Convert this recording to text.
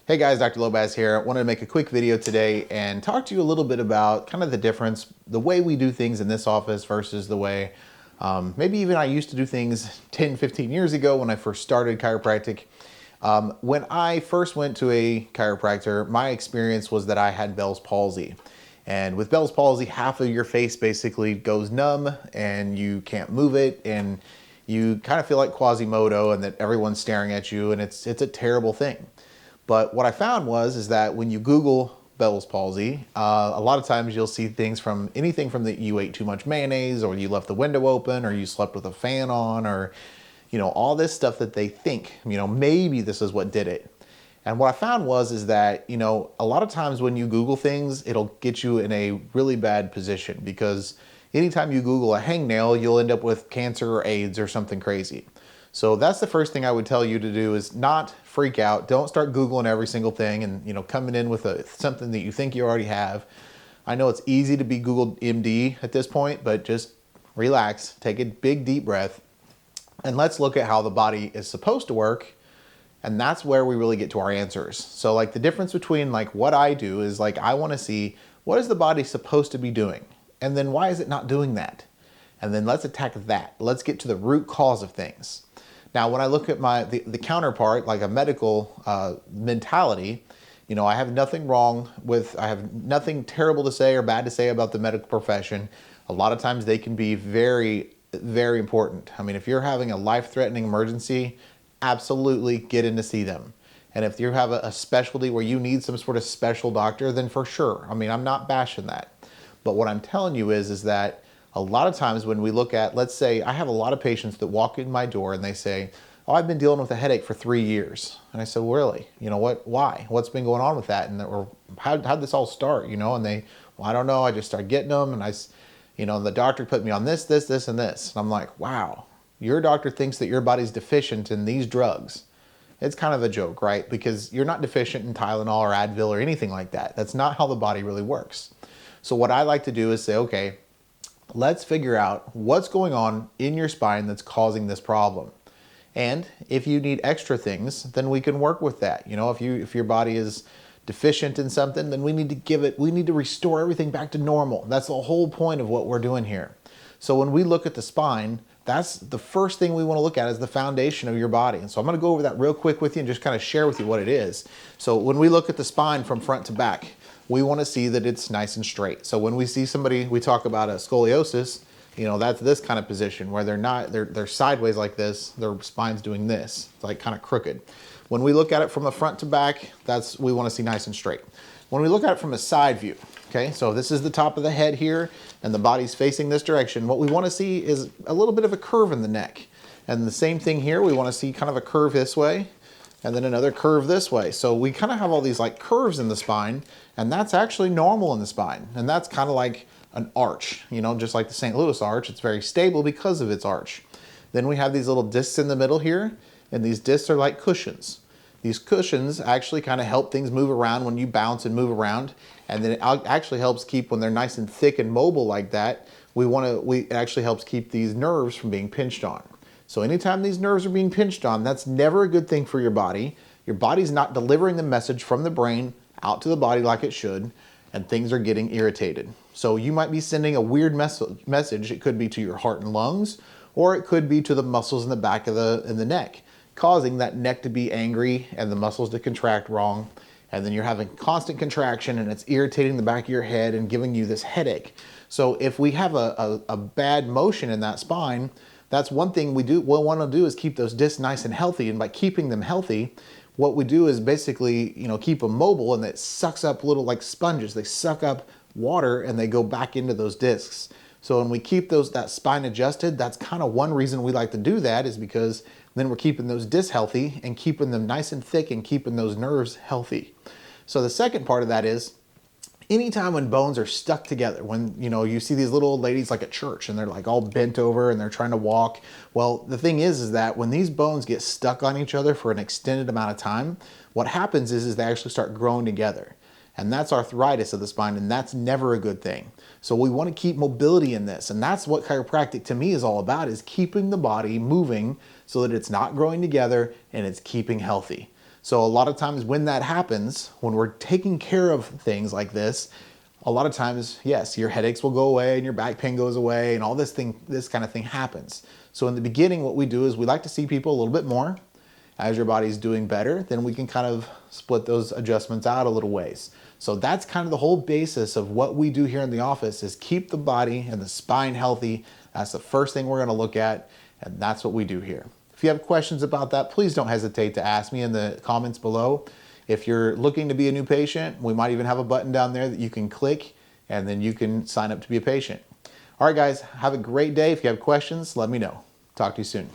Hey guys, Dr. Lobacz here. I wanted to make a quick video today and talk to you a little bit about kind of the difference, the way we do things in this office versus the way maybe even I used to do things 10, 15 years ago when I first started chiropractic. When I first went to a chiropractor, my experience was that I had Bell's palsy. And with Bell's palsy, half of your face basically goes numb and you can't move it, and you kind of feel like Quasimodo and that everyone's staring at you, and it's a terrible thing. But what I found is that when you Google Bell's palsy, a lot of times you'll see things from anything from that you ate too much mayonnaise, or you left the window open, or you slept with a fan on, or all this stuff that they think, maybe this is what did it. And what I found is that, a lot of times when you Google things, it'll get you in a really bad position, because anytime you Google a hangnail, you'll end up with cancer or AIDS or something crazy. So that's the first thing I would tell you to do, is not freak out. Don't start Googling every single thing and coming in with something that you think you already have. I know it's easy to be Googled MD at this point, but just relax, take a big deep breath, and let's look at how the body is supposed to work. And that's where we really get to our answers. So like the difference between like what I do is like I want to see what is the body supposed to be doing, and then why is it not doing that? And then let's attack that. Let's get to the root cause of things. Now, when I look at the counterpart, like a medical mentality, I have nothing terrible to say or bad to say about the medical profession. A lot of times they can be very, very important. I mean, if you're having a life-threatening emergency, absolutely get in to see them. And if you have a specialty where you need some sort of special doctor, then for sure. I mean, I'm not bashing that. But what I'm telling you is that a lot of times when we look at, let's say, I have a lot of patients that walk in my door and they say, oh, I've been dealing with a headache for 3 years. And I said, well, really? Why? What's been going on with that? Or how'd this all start? And they, well, I don't know. I just started getting them. And the doctor put me on this, and this. And I'm like, wow, your doctor thinks that your body's deficient in these drugs. It's kind of a joke, right? Because you're not deficient in Tylenol or Advil or anything like that. That's not how the body really works. So what I like to do is say, okay, let's figure out what's going on in your spine that's causing this problem. And if you need extra things, then we can work with that. If your body is deficient in something, then we need to restore everything back to normal. That's the whole point of what we're doing here. So when we look at the spine, that's the first thing we want to look at, is the foundation of your body. And so I'm going to go over that real quick with you and just kind of share with you what it is. So when we look at the spine from front to back, we want to see that it's nice and straight. So when we see somebody, we talk about a scoliosis, that's this kind of position where they're sideways like this, their spine's doing this. It's like kind of crooked. When we look at it from the front to back, we want to see nice and straight. When we look at it from a side view, okay, so this is the top of the head here and the body's facing this direction. What we want to see is a little bit of a curve in the neck. And the same thing here, we want to see kind of a curve this way and then another curve this way. So we kind of have all these like curves in the spine, and that's actually normal in the spine. And that's kind of like an arch, just like the St. Louis arch. It's very stable because of its arch. Then we have these little discs in the middle here, and these discs are like cushions. These cushions actually kind of help things move around when you bounce and move around. And then it actually helps keep, when they're nice and thick and mobile like that, it actually helps keep these nerves from being pinched on. So anytime these nerves are being pinched on, that's never a good thing for your body. Your body's not delivering the message from the brain out to the body like it should, and things are getting irritated. So you might be sending a weird message. It could be to your heart and lungs, or it could be to the muscles in the back of the neck, causing that neck to be angry and the muscles to contract wrong. And then you're having constant contraction, and it's irritating the back of your head and giving you this headache. So if we have a bad motion in that spine, that's one thing we want to do is keep those discs nice and healthy. And by keeping them healthy, what we do is basically, keep them mobile, and it sucks up little like sponges. They suck up water and they go back into those discs. So when we keep that spine adjusted, that's kind of one reason we like to do that, is because then we're keeping those discs healthy and keeping them nice and thick and keeping those nerves healthy. So the second part of that is, anytime when bones are stuck together, when you see these little old ladies like at church and they're like all bent over and they're trying to walk. Well, the thing is that when these bones get stuck on each other for an extended amount of time, what happens is they actually start growing together. And that's arthritis of the spine, and that's never a good thing. So we want to keep mobility in this, and that's what chiropractic to me is all about, is keeping the body moving so that it's not growing together and it's keeping healthy. So a lot of times when that happens, when we're taking care of things like this, a lot of times, yes, your headaches will go away and your back pain goes away and all this kind of thing happens. So in the beginning, what we do is we like to see people a little bit more. As your body's doing better, then we can kind of split those adjustments out a little ways. So that's kind of the whole basis of what we do here in the office is keep the body and the spine healthy. That's the first thing we're going to look at, and that's what we do here. If you have questions about that, please don't hesitate to ask me in the comments below. If you're looking to be a new patient, we might even have a button down there that you can click and then you can sign up to be a patient. All right, guys, have a great day. If you have questions, let me know. Talk to you soon.